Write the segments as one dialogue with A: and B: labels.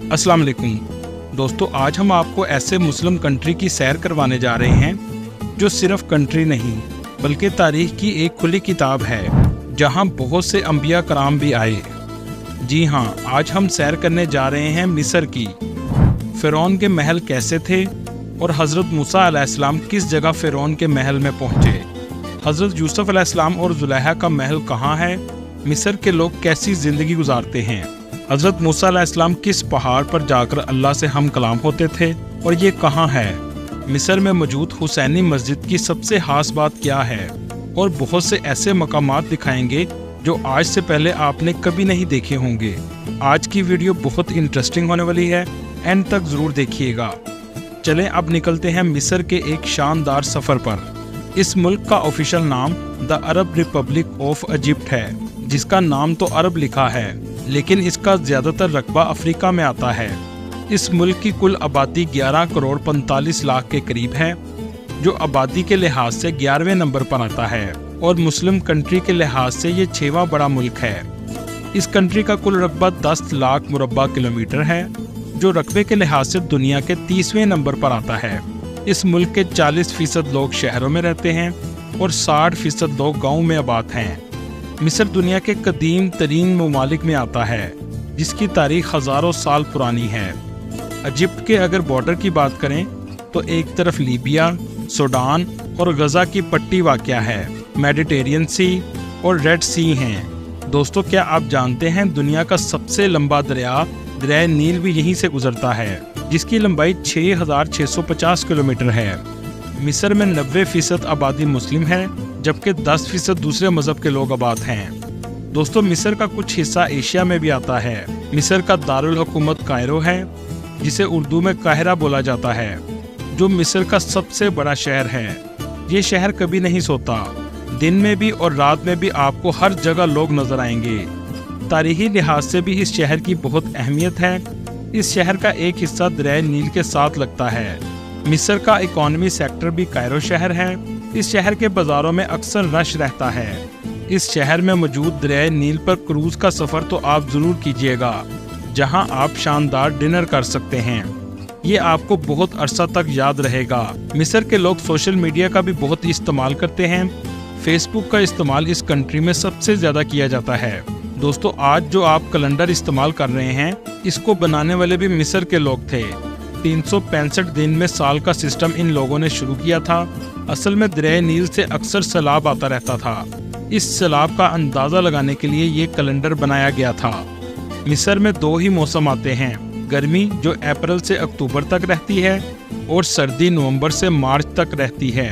A: अस्सलाम वालेकुम दोस्तों, आज हम आपको ऐसे मुस्लिम कंट्री की सैर करवाने जा रहे हैं जो सिर्फ कंट्री नहीं बल्कि तारीख की एक खुली किताब है, जहां बहुत से अंबिया कराम भी आए। जी हां, आज हम सैर करने जा रहे हैं मिस्र की। फ़िरौन के महल कैसे थे और हज़रत मूसा अलैहिस्सलाम किस जगह फ़िरौन के महल में पहुंचे। हज़रत यूसुफ अलैहिस्सलाम और ज़ुलैहा का महल कहाँ है। मिस्र के लोग कैसी ज़िंदगी गुजारते हैं। हज़रत मूसा अलैहिस्सलाम किस पहाड़ पर जाकर अल्लाह से हम कलाम होते थे और ये कहाँ है। मिस्र में मौजूद हुसैनी मस्जिद की सबसे खास बात क्या है, और बहुत से ऐसे मकामात दिखाएंगे जो आज से पहले आपने कभी नहीं देखे होंगे। आज की वीडियो बहुत इंटरेस्टिंग होने वाली है, एंड तक ज़रूर देखिएगा। चलें अब निकलते हैं मिस्र के एक शानदार सफ़र पर। इस मुल्क का ऑफिशियल नाम the Arab Republic of Egypt है, जिसका नाम तो अरब लिखा है लेकिन इसका ज़्यादातर रकबा अफ्रीका में आता है। इस मुल्क की कुल आबादी 11 करोड़ 45 लाख के करीब है, जो आबादी के लिहाज से 11वें नंबर पर आता है, और मुस्लिम कंट्री के लिहाज से ये 6वां बड़ा मुल्क है। इस कंट्री का कुल रकबा 10 लाख मुरब्बा किलोमीटर है, जो रकबे के लिहाज से दुनिया के 30वें नंबर पर आता है। इस मुल्क के 40% लोग शहरों में रहते हैं और 60% लोग गाँव में आबाद हैं। मिस्र दुनिया के कदीम तरीन ममालिक में आता है, जिसकी तारीख हज़ारों साल पुरानी है। इजिप्ट के अगर बॉर्डर की बात करें तो एक तरफ लीबिया, सूडान और गजा की पट्टी वाक़या है, मेडिटेरियन सी और रेड सी हैं। दोस्तों, क्या आप जानते हैं दुनिया का सबसे लंबा दरिया नील भी यहीं से गुजरता है, जिसकी लंबाई 6650 किलोमीटर है। मिस्र में 90% आबादी मुस्लिम है, जबकि 10% दूसरे मज़हब के लोग आबाद हैं। दोस्तों, मिस्र का कुछ हिस्सा एशिया में भी आता है। मिस्र का दारुल हुकूमत कायरो है, जिसे उर्दू में काहिरा बोला जाता है, जो मिस्र का सबसे बड़ा शहर है। ये शहर कभी नहीं सोता, दिन में भी और रात में भी आपको हर जगह लोग नजर आएंगे। तारीखी लिहाज से भी इस शहर की बहुत अहमियत है। इस शहर का एक हिस्सा दरिया नील के साथ लगता है। मिस्र का इकोनॉमी सेक्टर भी कायरो शहर है। इस शहर के बाजारों में अक्सर रश रहता है। इस शहर में मौजूद दरिया नील पर क्रूज का सफर तो आप जरूर कीजिएगा, जहां आप शानदार डिनर कर सकते हैं। ये आपको बहुत अरसा तक याद रहेगा। मिस्र के लोग सोशल मीडिया का भी बहुत इस्तेमाल करते हैं। फेसबुक का इस्तेमाल इस कंट्री में सबसे ज्यादा किया जाता है। दोस्तों, आज जो आप कैलेंडर इस्तेमाल कर रहे हैं, इसको बनाने वाले भी मिस्र के लोग थे। 365 दिन में साल का सिस्टम इन लोगों ने शुरू किया था। असल में दरिया नील से अक्सर सैलाब आता रहता था। इस सैलाब का अंदाज़ा लगाने के लिए ये कैलेंडर बनाया गया था। मिस्र में 2 ही मौसम आते हैं, गर्मी जो अप्रैल से अक्टूबर तक रहती है, और सर्दी नवंबर से मार्च तक रहती है।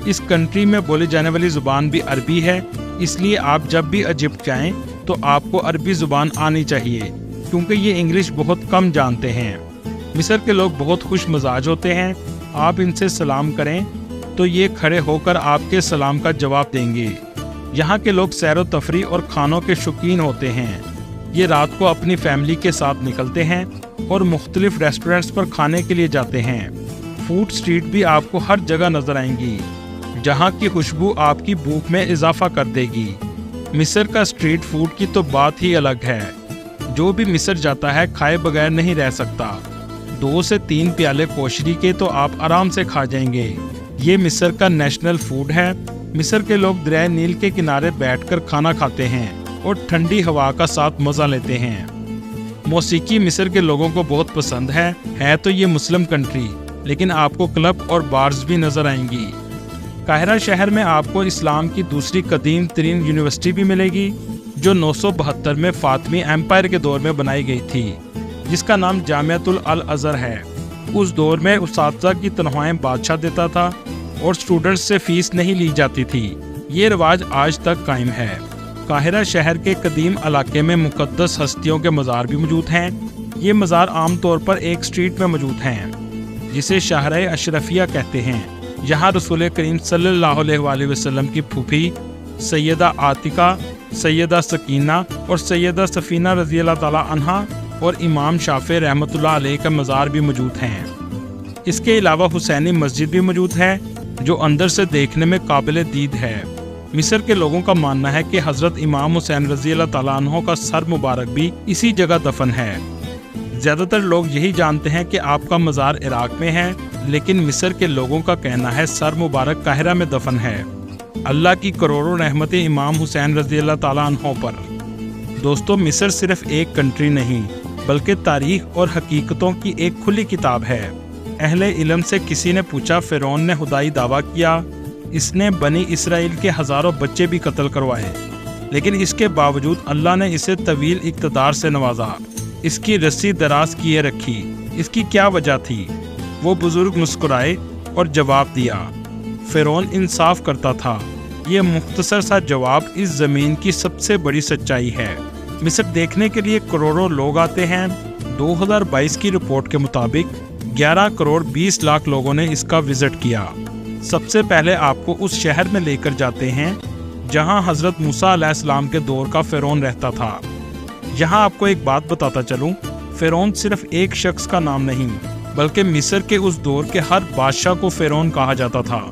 A: इस कंट्री में बोली जाने वाली ज़ुबान भी अरबी है, इसलिए आप जब भी इजिप्ट जाएं तो आपको अरबी ज़ुबान आनी चाहिए, क्योंकि ये इंग्लिश बहुत कम जानते हैं। मिस्र के लोग बहुत खुश मजाज होते हैं। आप इनसे सलाम करें तो ये खड़े होकर आपके सलाम का जवाब देंगे। यहाँ के लोग सैर व तफरी और खानों के शौकीन होते हैं। ये रात को अपनी फैमिली के साथ निकलते हैं और मुख्तलिफ रेस्टोरेंट्स पर खाने के लिए जाते हैं। फूड स्ट्रीट भी आपको हर जगह नजर आएंगी, जहाँ की खुशबू आपकी भूख में इजाफा कर देगी। मिस्र का स्ट्रीट फूड की तो बात ही अलग है। जो भी मिस्र जाता है खाए बगैर नहीं रह सकता। 2 से 3 प्याले कोशरी के तो आप आराम से खा जाएंगे। ये मिस्र का नेशनल फूड है। मिस्र के लोग दरिया नील के किनारे बैठकर खाना खाते हैं और ठंडी हवा का साथ मजा लेते हैं। मौसीकी मिस्र के लोगों को बहुत पसंद है तो ये मुस्लिम कंट्री, लेकिन आपको क्लब और बार्स भी नजर आएंगी। काहिरा शहर में आपको इस्लाम की दूसरी कदीम तरीन यूनिवर्सिटी भी मिलेगी, जो 972 में फातमी एम्पायर के दौर में बनाई गई थी, जिसका नाम जामियातुल अल अज़हर है। उस दौर में उस्ताद की तनख्वाहें बादशाह देता था और स्टूडेंट्स से फीस नहीं ली जाती थी। ये रिवाज आज तक कायम है। काहिरा शहर के कदीम इलाके में मुक़द्दस हस्तियों के मज़ार भी मौजूद हैं। ये मज़ार आमतौर पर एक स्ट्रीट में मौजूद हैं, जिसे शाहराए अशरफिया कहते हैं। यहाँ रसूल करीम सल्लल्लाहु अलैहि वसल्लम की फूफी सैयदा आतिका, सैयदा सकीना और सैयदा सफीना रज़ी अल्लाह ताला अन्हा और इमाम शाफी रहमतुल्लाह अलैह का मज़ार भी मौजूद हैं। इसके अलावा हुसैनी मस्जिद भी मौजूद है, जो अंदर से देखने में काबिल दीद है। मिस्र के लोगों का मानना है कि हज़रत इमाम हुसैन रज़ी अल्लाह ताला अन्हो का सर मुबारक भी इसी जगह दफन है। ज्यादा तर लोग यही जानते हैं कि आपका मज़ार इराक में है, लेकिन मिस्र के लोगों का कहना है सर मुबारक काहिरा में दफन है। अल्लाह की करोड़ों रहमतें इमाम हुसैन रज़ी अल्लाह ताला अन्हो पर। दोस्तों, मिस्र सिर्फ एक कंट्री नहीं बल्कि तारीख और हकीकतों की एक खुली किताब है। अहले इल्म से किसी ने पूछा, फ़िरौन ने खुदाई दावा किया, इसने बनी इसराइल के हज़ारों बच्चे भी कत्ल करवाए, लेकिन इसके बावजूद अल्लाह ने इसे तवील इक़्तिदार से नवाजा, इसकी रस्सी दराज किए रखी। इसकी क्या वजह थी? वो बुजुर्ग मुस्कुराए और जवाब दिया, फ़िरौन इंसाफ करता था। ये मुख्तसर सा जवाब इस ज़मीन की सबसे बड़ी सच्चाई है। मिस्र देखने के लिए करोड़ों लोग आते हैं। 2022 की रिपोर्ट के मुताबिक 11 करोड़ 20 लाख लोगों ने इसका विजिट किया। सबसे पहले आपको उस शहर में लेकर जाते हैं जहां हज़रत मूसा अलैहिस्सलाम के दौर का फ़िरौन रहता था। यहाँ आपको एक बात बताता चलूं, फ़िरौन सिर्फ एक शख्स का नाम नहीं बल्कि मिस्र के उस दौर के हर बादशाह को फ़िरौन कहा जाता था।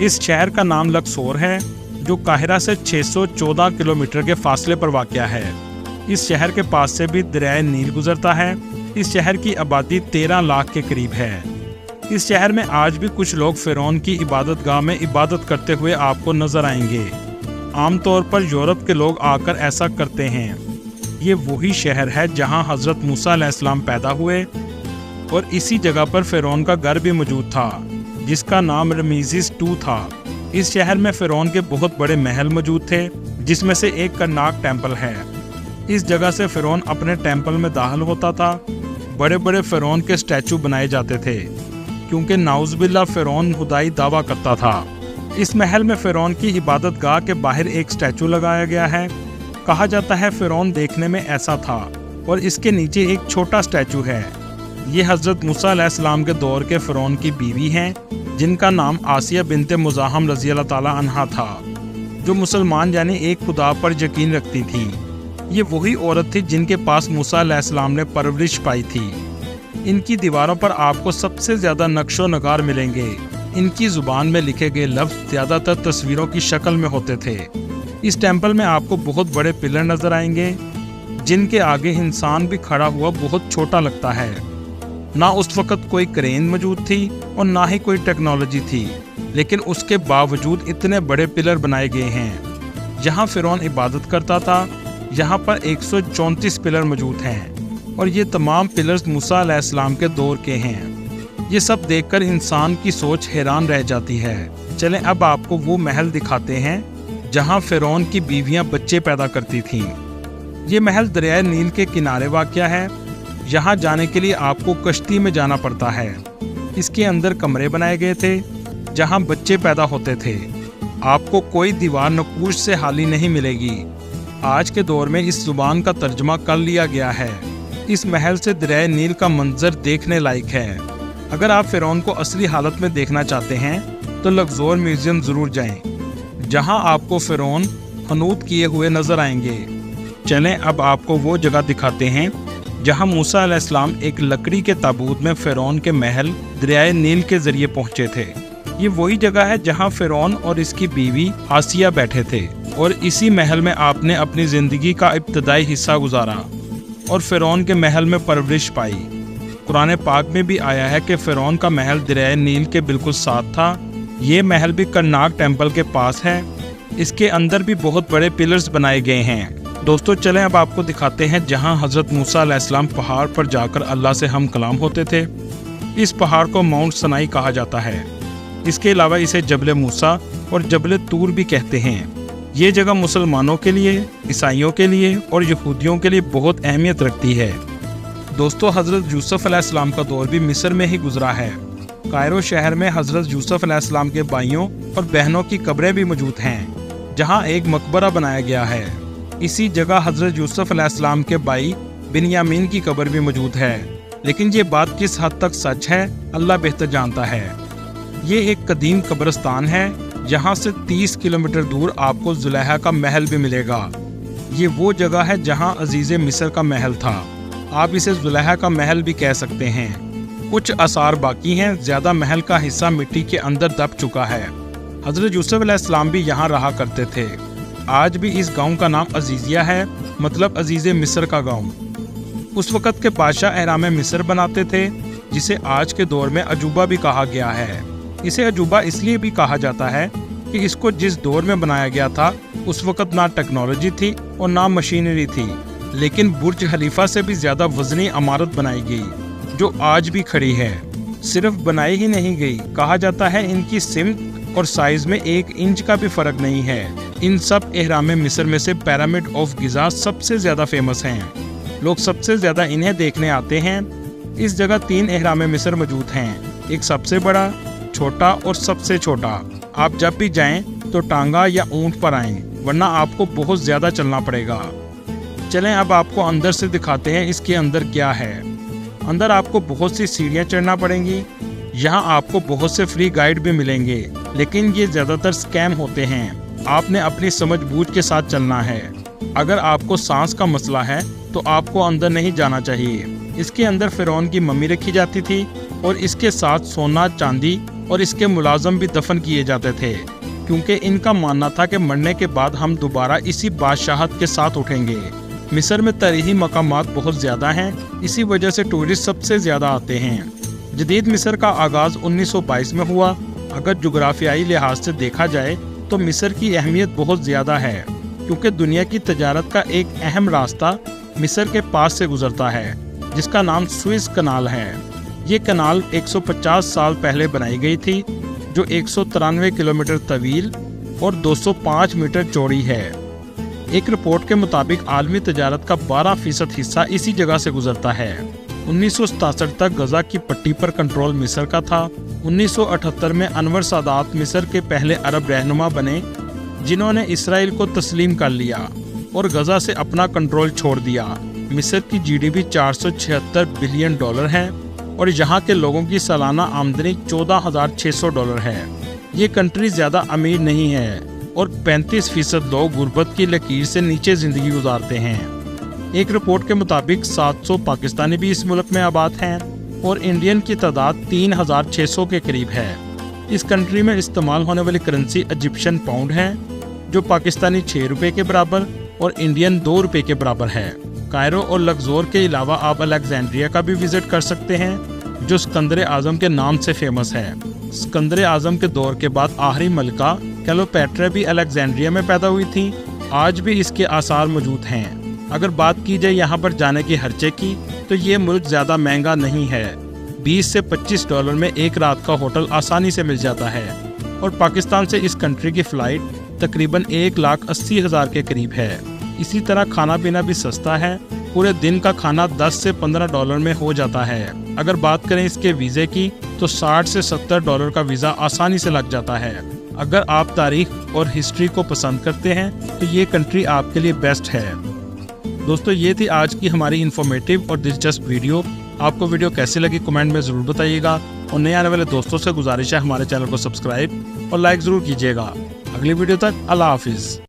A: इस शहर का नाम लक्सोर है, जो काहिरा से 614 किलोमीटर के फासले पर वाक़या है। इस शहर के पास से भी दरियाए नील गुजरता है। इस शहर की आबादी 13 लाख के करीब है। इस शहर में आज भी कुछ लोग फ़िरौन की इबादतगाह में इबादत करते हुए आपको नजर आएंगे। आमतौर पर यूरोप के लोग आकर ऐसा करते हैं। ये वही शहर है जहां हज़रत मूसा अलैहिस्सलाम पैदा हुए और इसी जगह पर फ़िरौन का घर भी मौजूद था, जिसका नाम रमीज़िस II था। इस शहर में फ़िरौन के बहुत बड़े महल मौजूद थे, जिसमें से एक करनाक टेम्पल है। इस जगह से फ़िरौन अपने टेम्पल में दाखिल होता था। बड़े बड़े फ़िरौन के स्टैचू बनाए जाते थे, क्योंकि नाउज़ुबिल्लाह फ़िरौन खुदाई दावा करता था। इस महल में फ़िरौन की इबादत गाह के बाहर एक स्टैचू लगाया गया है। कहा जाता है फ़िरौन देखने में ऐसा था और इसके नीचे एक छोटा स्टैचू है। ये हज़रत मूसा अलैहिस्सलाम के दौर के फ़िरौन की बीवी हैं, जिनका नाम आसिया बिनते मुज़ाहम रज़ी अल्लाह ताला अन्हा था, जो मुसलमान यानी एक खुदा पर यकीन रखती थी। ये वही औरत थी जिनके पास मूसा अलैहिस्सलाम ने परवरिश पाई थी। इनकी दीवारों पर आपको सबसे ज़्यादा नक्शो नगार मिलेंगे। इनकी ज़ुबान में लिखे गए लफ्ज़ ज़्यादातर तस्वीरों की शक्ल में होते थे। इस टेम्पल में आपको बहुत बड़े पिलर नज़र आएंगे, जिनके आगे इंसान भी खड़ा हुआ बहुत छोटा लगता है। ना उस वक़्त कोई क्रेन मौजूद थी और ना ही कोई टेक्नोलॉजी थी, लेकिन उसके बावजूद इतने बड़े पिलर बनाए गए हैं। जहाँ फ़िरौन इबादत करता था, यहाँ पर 134 पिलर मौजूद हैं और ये तमाम पिलर्स मूसा अलैहिस्सलाम के दौर के हैं। ये सब देखकर इंसान की सोच हैरान रह जाती है। चलें अब आपको वो महल दिखाते हैं जहाँ फ़िरौन की बीवियाँ बच्चे पैदा करती थीं। ये महल दरियाए नील के किनारे वाक़या है। यहाँ जाने के लिए आपको कश्ती में जाना पड़ता है। इसके अंदर कमरे बनाए गए थे जहाँ बच्चे पैदा होते थे। आपको कोई दीवार नकूश से हाली नहीं मिलेगी। आज के दौर में इस ज़ुबान का तर्जमा कर लिया गया है। इस महल से दरियाए नील का मंजर देखने लायक है। अगर आप फ़िरौन को असली हालत में देखना चाहते हैं तो लक्सोर म्यूज़ियम ज़रूर जाएं, जहां आपको फ़िरौन हनूत किए हुए नज़र आएंगे। चलें अब आपको वो जगह दिखाते हैं जहां मूसा अलैहिस्सलाम एक लकड़ी के ताबूत में फ़िरौन के महल दरियाए नील के ज़रिए पहुंचे थे। ये वही जगह है जहां फ़िरौन और इसकी बीवी आसिया बैठे थे और इसी महल में आपने अपनी ज़िंदगी का इब्तदाई हिस्सा गुजारा और फ़िरौन के महल में परवरिश पाई। कुरान पाक में भी आया है कि फ़िरौन का महल दरियाए नील के बिल्कुल साथ था। ये महल भी करनाक टेम्पल के पास है। इसके अंदर भी बहुत बड़े पिलर्स बनाए गए हैं। दोस्तों चलें अब आपको दिखाते हैं जहां हज़रत मूसा अलैहिस्सलाम पहाड़ पर जाकर अल्लाह से हम कलाम होते थे। इस पहाड़ को माउंट सनाई कहा जाता है। इसके अलावा इसे जबल मूसा और जबल तूर भी कहते हैं। ये जगह मुसलमानों के लिए, ईसाइयों के लिए और यहूदियों के लिए बहुत अहमियत रखती है। दोस्तों हज़रत यूसुफ अलैहिस्सलाम का दौर भी मिस्र में ही गुजरा है। कायरो शहर में हज़रत यूसुफ अलैहिस्सलाम के भाइयों और बहनों की कब्रें भी मौजूद हैं, जहां एक मकबरा बनाया गया है। इसी जगह हज़रत यूसुफ अलैहिस्सलाम के भाई बिन्यामीन की कब्र भी मौजूद है। लेकिन ये बात किस हद तक सच है, अल्लाह बेहतर जानता है। ये एक कदीम कब्रिस्तान है। यहाँ से 30 किलोमीटर दूर आपको जुलेहा का महल भी मिलेगा। ये वो जगह है जहाँ अजीज़ मिस्र का महल था। आप इसे जुलेहा का महल भी कह सकते हैं। कुछ आसार बाकी हैं, ज़्यादा महल का हिस्सा मिट्टी के अंदर दब चुका है। हज़रत यूसुफ अलैहिस्सलाम भी यहाँ रहा करते थे। आज भी इस गांव का नाम अजीज़िया है, मतलब अजीज़ मिस्र का गांव। उस वक़्त के बादशाह अहराम मिस्र बनाते थे, जिसे आज के दौर में अजूबा भी कहा गया है। इसे अजूबा इसलिए भी कहा जाता है कि इसको जिस दौर में बनाया गया था उस वक़्त ना टेक्नोलॉजी थी और ना मशीनरी थी, लेकिन बुर्ज खलीफा से भी ज़्यादा वजनी इमारत बनाई गई जो आज भी खड़ी है। सिर्फ बनाई ही नहीं गई, कहा जाता है इनकी सिमत और साइज में 1 इंच का भी फर्क नहीं है। इन सब अहराम मिस्र में से पिरामिड ऑफ गिज़ा सबसे ज़्यादा फेमस हैं। लोग सबसे ज़्यादा इन्हें देखने आते हैं। इस जगह 3 अहराम मिस्र मौजूद हैं, एक सबसे बड़ा, छोटा और सबसे छोटा। आप जब भी जाएं तो टांगा या ऊंट पर आएं, वरना आपको बहुत ज़्यादा चलना पड़ेगा। चलें अब आपको अंदर से दिखाते हैं इसके अंदर क्या है। अंदर आपको बहुत सी सीढ़ियाँ चढ़ना पड़ेंगी। यहाँ आपको बहुत से फ्री गाइड भी मिलेंगे, लेकिन ये ज़्यादातर स्कैम होते हैं। आपने अपनी समझबूझ के साथ चलना है। अगर आपको सांस का मसला है तो आपको अंदर नहीं जाना चाहिए। इसके अंदर फिरौन की मम्मी रखी जाती थी और इसके साथ सोना, चांदी और इसके मुलाजम भी दफन किए जाते थे, क्योंकि इनका मानना था कि मरने के बाद हम दोबारा इसी बादशाहत के साथ उठेंगे। मिस्र में तारीखी मकामात बहुत ज़्यादा हैं, इसी वजह से टूरिस्ट सबसे ज़्यादा आते हैं। जदीद मिस्र का आगाज़ 1922 में हुआ। अगर जुग्राफियाई लिहाज से देखा जाए तो मिस्र की अहमियत बहुत ज़्यादा है, क्योंकि दुनिया की तजारत का एक अहम रास्ता मिस्र के पास से गुजरता है, जिसका नाम सुएज़ कनाल है। ये कनाल 150 साल पहले बनाई गई थी, जो 193 किलोमीटर तवील और 205 मीटर चौड़ी है। एक रिपोर्ट के मुताबिक आलमी तजारत का 12% हिस्सा इसी जगह से गुजरता है। 1967 तक गजा की पट्टी पर कंट्रोल मिस्र का था। 1978 में अनवर सादात मिस्र के पहले अरब रहनुमा बने, जिन्होंने इसराइल को तस्लीम कर लिया और गजा से अपना कंट्रोल छोड़ दिया। मिस्र की जीडीपी 476 बिलियन डॉलर है और यहाँ के लोगों की सालाना आमदनी $14,600 है। ये कंट्री ज़्यादा अमीर नहीं है और 35% लोग गुर्बत की लकीर से नीचे ज़िंदगी गुजारते हैं। एक रिपोर्ट के मुताबिक 700 पाकिस्तानी भी इस मुल्क में आबाद हैं और इंडियन की तादाद 3,600 के करीब है। इस कंट्री में इस्तेमाल होने वाली करेंसी इजिप्शियन पाउंड है, जो पाकिस्तानी 6 रुपये के बराबर और इंडियन 2 रुपये के बराबर है। कायरो और लक्सोर के अलावा आप अलेक्जेंड्रिया का भी विजिट कर सकते हैं, जो सिकंदर आजम के नाम से फेमस है। सिकंदर आजम के दौर के बाद आखिरी मलिका क्लेओपेट्रा भी अलेक्जेंड्रिया में पैदा हुई थी। आज भी इसके आसार मौजूद हैं। अगर बात की जाए यहाँ पर जाने के खर्चे की, तो ये मुल्क ज़्यादा महंगा नहीं है। 20 से $25 में एक रात का होटल आसानी से मिल जाता है और पाकिस्तान से इस कंट्री की फ़्लाइट तकरीबन 1,80,000 के करीब है। इसी तरह खाना पीना भी सस्ता है। पूरे दिन का खाना $10 से $15 में हो जाता है। अगर बात करें इसके वीज़े की, तो $60 से $70 का वीज़ा आसानी से लग जाता है। अगर आप तारीख और हिस्ट्री को पसंद करते हैं तो ये कंट्री आपके लिए बेस्ट है। दोस्तों, ये थी आज की हमारी इन्फॉर्मेटिव और दिलचस्प वीडियो। आपको वीडियो कैसी लगी कमेंट में ज़रूर बताइएगा और नए आने वाले दोस्तों से गुजारिश है हमारे चैनल को सब्सक्राइब और लाइक ज़रूर कीजिएगा। अगली वीडियो तक अल्लाह हाफिज़।